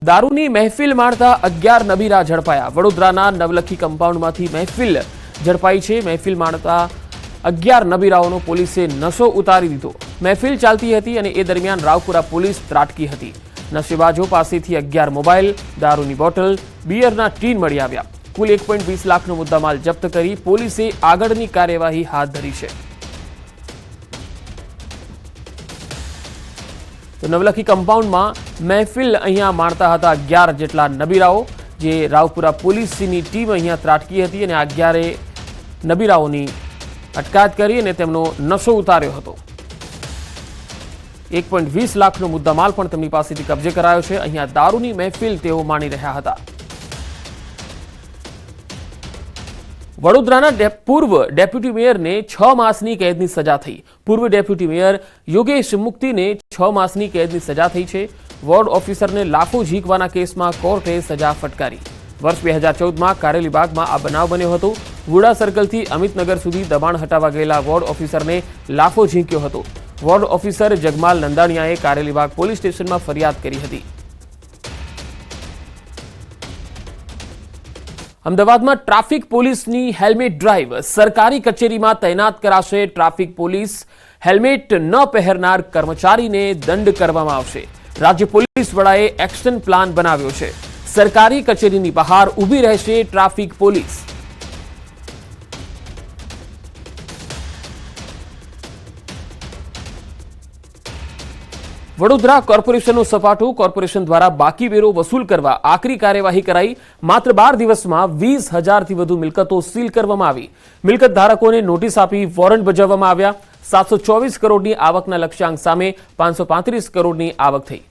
દારૂની મહેફિલ માણતા 11 નબીરા ઝડપાયા। વડોદરાના નવલખી કમ્પાઉન્ડમાંથી મહેફિલ ઝડપાઈ છે। મહેફિલ માણતા 11 નબીરાઓનો પોલીસે નશો ઉતારી દીધો। મહેફિલ ચાલતી હતી અને એ દરમિયાન રાવપુરા પોલીસ ત્રાટકી હતી। નશેબાજો પાસેથી 11 મોબાઈલ, દારૂની બોટલ, બિયરના ટીન મળી આવ્યા। કુલ 1.20 લાખનો મુદ્દામાલ જપ્ત કરી પોલીસે આગળની કાર્યવાહી હાથ ધરી છે। તો નવલખી કમ્પાઉન્ડમાં મહેફિલ અહીંયા માણતા હતા 11 જેટલા નબીરાઓ, જે રાવપુરા પોલીસની ટીમ અહીંયા ત્રાટકી હતી અને 11 નબીરાઓની અટકાયત કરી અને તેમનો નશો ઉતાર્યો હતો। 1.20 લાખનો મુદ્દામાલ પણ તેમની પાસેથી કબજે કરાયો છે। અહીંયા દારૂની મહેફિલ તેઓ માણી રહ્યા હતા। વડોદરાના પૂર્વ ડેપ્યુટી મેયરને 6 માસની કેદની સજા થઈ। પૂર્વ ડેપ્યુટી મેયર યોગેશ મુક્તિને 6 માસની કેદની સજા થઈ છે। વોર્ડ ઓફિસરને લાફો ઝીંકવાના કેસમાં કોર્ટે સજા ફટકારી। વર્ષ 2014માં કારેલીબાગમાં આ બનાવ બન્યો હતો। વુડા સર્કલથી અમિતનગર સુધી દબાણ હટાવવા ગયેલા વોર્ડ ઓફિસરને લાફો ઝીંક્યો હતો। વોર્ડ ઓફિસર જગમાલ નંદાણીયાએ કારેલીબાગ પોલીસ સ્ટેશનમાં ફરિયાદ કરી હતી। અમદાવાદમાં ટ્રાફિક પોલીસની હેલ્મેટ ડ્રાઈવ। સરકારી કચેરીમાં તૈનાત કરાશે ટ્રાફિક પોલીસ। હેલ્મેટ ન પહેરનાર કર્મચારીને દંડ કરવામાં આવશે। રાજ્ય પોલીસ વડાએ એક્શન પ્લાન બનાવ્યો છે। સરકારી કચેરીની બહાર ઊભી રહેશે ટ્રાફિક પોલીસ। વડોદરા કોર્પોરેશનનો સપાટો। કોર્પોરેશન દ્વારા બાકી વેરો વસૂલ કરવા આકરી કાર્યવાહી કરાઈ। માત્ર 12 દિવસમાં 20,000થી વધુ મિલકતો સીલ કરવામાં આવી। મિલકત ધારકોને નોટિસ આપી વોરંટ બજાવવામાં આવ્યા। 724 કરોડની આવકના લક્ષ્યાંક સામે 535 કરોડની આવક થઈ।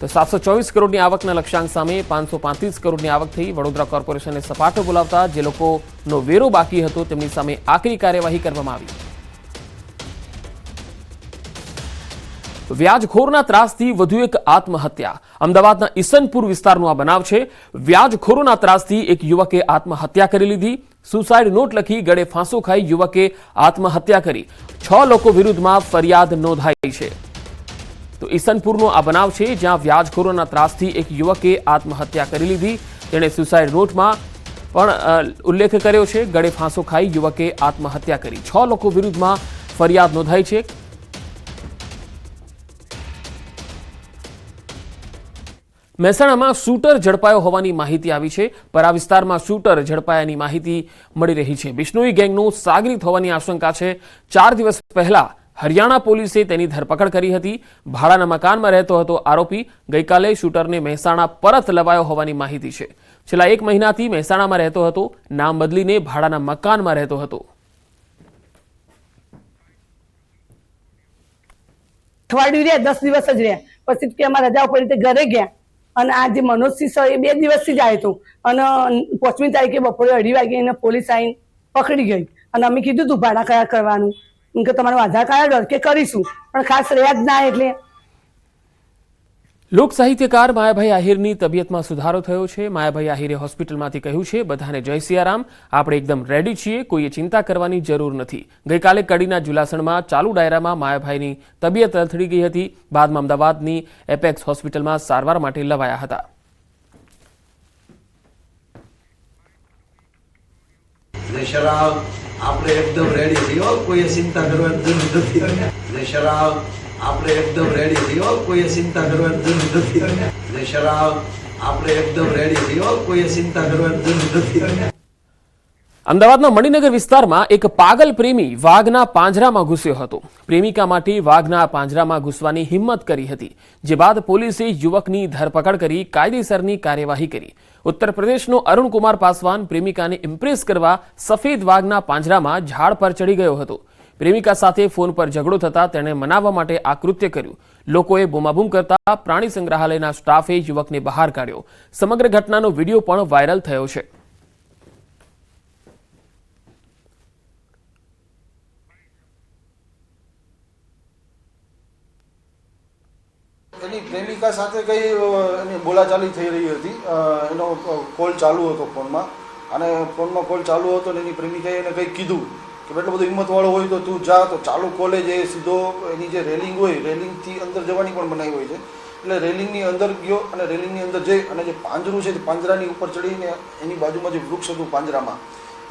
તો 724 કરોડની આવકના લક્ષ્યાંક સામે 535 કરોડની આવક થઈ। વડોદરા કોર્પોરેશને સપાટો બોલાવતા જે લોકોનો વેરો બાકી હતો તેમની સામે આકરી કાર્યવાહી કરવામાં આવી। વ્યાજખોરના ત્રાસથી વધુ એક આત્મહત્યા। અમદાવાદના ઈસનપુર વિસ્તારનો આ બનાવ છે। વ્યાજખોરોના ત્રાસથી એક યુવકે આત્મહત્યા કરી લીધી। સુસાઇડ નોટ લખી ગળે ફાંસો ખાઈ યુવકે આત્મહત્યા કરી। 6 લોકો વિરુદ્ધમાં ફરિયાદ નોંધાઈ છે। તો ઈસનપુરનો આ બનાવ છે, જ્યાં વ્યાજખોરોના ત્રાસથી એક યુવકે આત્મહત્યા કરી લીધી। તેણે સુસાઇડ નોટમાં પણ ઉલ્લેખ કર્યો છે। ગળે ફાંસો ખાઈ યુવકે આત્મહત્યા કરી। 6 લોકો વિરુદ્ધમાં ફરિયાદ નોંધાઈ છે। મહેસાણામાં શૂટર ઝડપાયો હોવાની માહિતી આવી છે। પરા વિસ્તારમાં શૂટર ઝડપાયાની માહિતી મળી રહી છે। બિશ્નોઈ ગેંગનો સાગરીત હોવાની આશંકા છે। 4 દિવસ પહેલા હરિયાણા પોલીસે તેની ધરપકડ કરી હતી। ભાડાના મકાનમાં રહેતો હતો આરોપી। ગઈકાલે શૂટરને મહેસાણા પરત લવાયો હોવાની માહિતી છે। છેલ્લા 1 મહિનાથી મહેસાણામાં રહેતો હતો। નામ બદલીને ભાડાના મકાનમાં રહેતો હતો। અઠવાડિયું રહ્યા, 10 દિવસ જ રહ્યા, પછી કે અમારે રજા પડી તે ઘરે ગયા। અને આ જે મનોજસિંહ છે એ 2 દિવસથી જ આવ્યો હતો અને 5મી તારીખે બપોરે 2:30 વાગે એને પોલીસ આવીને પકડી ગઈ। અને અમે કીધું તું ભાડા કયા કરવાનું, કે તમારું આધાર કાર્ડ ડર કે કરીશું, પણ ખાસ રહ્યા જ ના। એટલે લોક સાહિત્યકાર માયાભાઈ આહિરની તબિયતમાં સુધારો થયો છે। માયાભાઈ આહિરે હોસ્પિટલમાંથી કહ્યું છે, બધાને જય સિયારામ, આપણે એકદમ રેડી છીએ, કોઈએ ચિંતા કરવાની જરૂર નથી। ગઈકાલે કડીના જુલાસણમાં ચાલુ ડાયરામાં માયાભાઈની તબિયત લથડી ગઈ હતી। બાદમાં અમદાવાદની એપેક્સ હોસ્પિટલમાં સારવાર માટે લવાયા હતા। આપણે એકદમ રેડી થયો, કોઈએ ચિંતા કરવાની જરૂર નથી। જય શરાબ, આપણે એકદમ રેડી થયો, કોઈએ ચિંતા કરવાની જરૂર નથી। જય શરાબ, આપણે એકદમ રેડી થયો, કોઈએ ચિંતા કરવાની જરૂર નથી। અમદાવાદના મણિનગર વિસ્તારમાં એક પાગલ પ્રેમી વાઘના પાંજરામાં ઘૂસ્યો હતો। પ્રેમિકા માટે વાઘના પાંજરામાં ઘૂસવાની હિંમત કરી હતી, જે બાદ પોલીસે યુવકની ધરપકડ કરી કાયદેસરની કાર્યવાહી કરી। ઉત્તર પ્રદેશનો અરુણકુમાર પાસવાન પ્રેમિકાને ઇમ્પ્રેસ કરવા સફેદ વાઘના પાંજરામાં ઝાડ પર ચડી ગયો હતો। પ્રેમિકા સાથે ફોન પર ઝઘડો થતા તેણે મનાવવા માટે આ કૃત્ય કર્યું। લોકોએ બૂમાબૂમ કરતા પ્રાણી સંગ્રહાલયના સ્ટાફે યુવકને બહાર કાઢ્યો। સમગ્ર ઘટનાનો વિડીયો પણ વાયરલ થયો છે। એની પ્રેમિકા સાથે કઈ એની બોલાચાલી થઈ રહી હતી। એનો કોલ ચાલુ હતો ફોનમાં, અને ફોનમાં કોલ ચાલુ હતો ને એની પ્રેમિકાએ એને કંઈક કીધું કે એટલો બધો હિંમતવાળો હોય તો તું જા, તો ચાલુ કોલેજ એ સીધો એની જે રેલિંગ હોય, રેલિંગથી અંદર જવાની પણ મનાઈ હોય છે, એટલે રેલિંગની અંદર ગયો અને રેલિંગની અંદર જઈ અને જે પાંજરું છે તે પાંજરાની ઉપર ચડીને એની બાજુમાં જે વૃક્ષ હતું પાંજરામાં,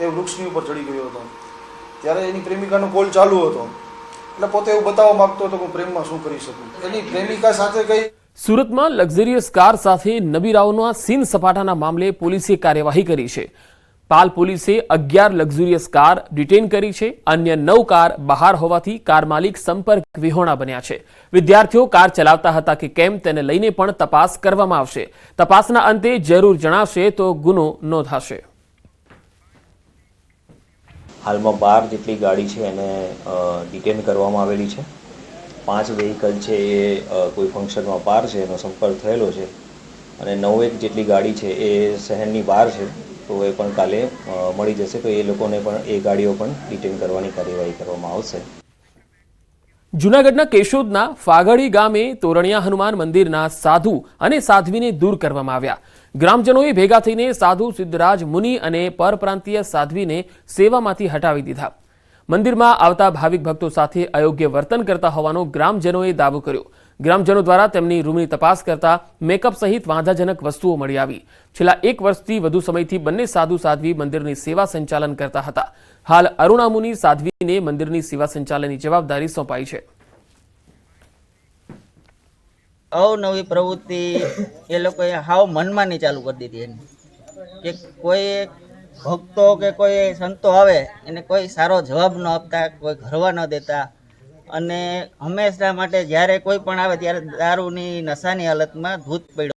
એ વૃક્ષની ઉપર ચડી ગયો હતો. ત્યારે એની પ્રેમિકાનો કોલ ચાલુ હતો, એટલે પોતે એવું બતાવવા માંગતો હતો કે હું પ્રેમમાં શું કરી શકું. એની પ્રેમિકા સાથે કઈ સુરતમાં લક્ઝરિયસ કાર સાથે નબીરાઓના સીન સપાટાના મામલે પોલીસે કાર્યવાહી કરી છે. પાલ પોલીસે 11 લક્ઝરિયસ કાર ડિટેન કરી છે. અન્ય 9 કાર બહાર હોવાથી કાર માલિક સંપર્ક વિહોણા બન્યા છે. વિદ્યાર્થીઓ કાર ચલાવતા હતા કે કેમ તેને લઈને પણ તપાસ કરવામાં આવશે. તપાસના અંતે જરૂર જણાશે તો ગુનો નોંધાશે. હાલમાં 12 જેટલી ગાડી છે એને ડિટેન કરવામાં આવેલી છે. 5 વ્હીકલ છે એ કોઈ ફંક્શનમાં બહાર છે એનો સંપર્ક થયેલો છે અને 9 જેટલી ગાડી છે એ શહેરની બહાર છે, તો એ પણ કાલે મળી જશે. તો એ લોકોને પણ એ ગાડીઓ પણ ડિટેન કરવાની કાર્યવાહી કરવામાં આવશે. જૂનાગઢના કેશોદના ફાગડી ગામે તોરણિયા હનુમાન મંદિરના સાધુ અને સાધ્વીને દૂર કરવામાં આવ્યા. ગ્રામજનોએ ભેગા થઈને સાધુ સિદ્ધરાજ મુનિ અને પરપ્રાંતીય સાધ્વીને સેવામાંથી હટાવી દીધા. મંદિરમાં આવતા ભાવિક ભક્તો સાથે અયોગ્ય વર્તન કરતા હોવાનો ગ્રામજનોએ દાવો કર્યો. ગ્રામજનો દ્વારા તેમની રૂમની તપાસ કરતા મેકઅપ સહિત વાંધાજનક વસ્તુઓ મળી આવી. છેલ્લા 1 વર્ષથી વધુ સમયથી બંને સાધુ સાધ્વી મંદિરની સેવા સંચાલન કરતા હતા. હાલ અરુણા મુનિ સાધ્વીને મંદિરની સેવા સંચાલનની જવાબદારી સોંપાઈ છે. અવનવી પ્રવૃત્તિ એ લોકોએ હાવ મનમાની ચાલુ કરી દીધી એની, કે કોઈ ભક્તો કે કોઈ સંતો આવે એને કોઈ સારો જવાબ ન આપતા, કોઈ ઘરવા ન દેતા, અને હંમેશા માટે જ્યારે કોઈ પણ આવે ત્યારે દારૂની નશાની હાલતમાં ધૂત પડ્યો.